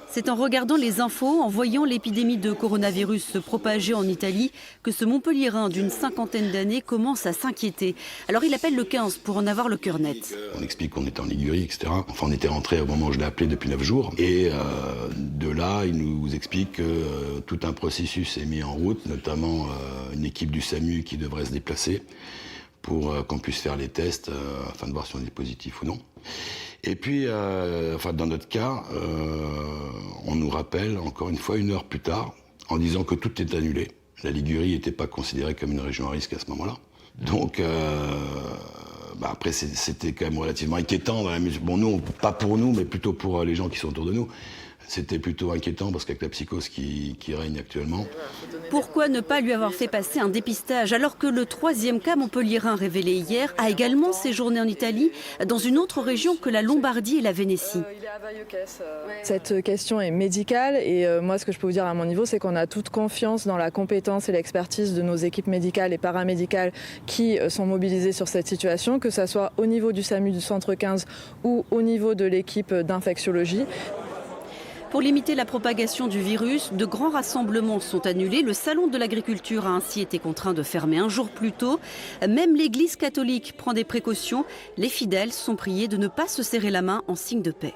C'est en regardant les infos, en voyant l'épidémie de coronavirus se propager en Italie, que ce Montpelliérain d'une cinquantaine d'années commence à s'inquiéter. Alors il appelle le 15 pour en avoir le cœur net. On explique qu'on était en Ligurie, etc. Enfin, on était rentré au moment où je l'ai appelé depuis 9 jours. Et de là, il nous explique que tout un processus est mis en route, notamment une équipe du SAMU qui devrait se déplacer pour qu'on puisse faire les tests afin de voir si on est positif ou non. Et puis, dans notre cas, on nous rappelle encore une fois 1 heure plus tard en disant que tout est annulé. La Ligurie n'était pas considérée comme une région à risque à ce moment-là. Donc, après, c'était quand même relativement inquiétant dans la mesure. Bon, nous, pas pour nous, mais plutôt pour les gens qui sont autour de nous. C'était plutôt inquiétant parce qu'avec la psychose qui règne actuellement. Pourquoi ne pas lui avoir fait passer un dépistage alors que le 3e cas montpelliérain révélé hier a également séjourné en Italie, dans une autre région que la Lombardie et la Vénétie. Cette question est médicale et moi ce que je peux vous dire à mon niveau c'est qu'on a toute confiance dans la compétence et l'expertise de nos équipes médicales et paramédicales qui sont mobilisées sur cette situation, que ce soit au niveau du SAMU du centre 15 ou au niveau de l'équipe d'infectiologie. Pour limiter la propagation du virus, de grands rassemblements sont annulés. Le salon de l'agriculture a ainsi été contraint de fermer un jour plus tôt. Même l'Église catholique prend des précautions. Les fidèles sont priés de ne pas se serrer la main en signe de paix.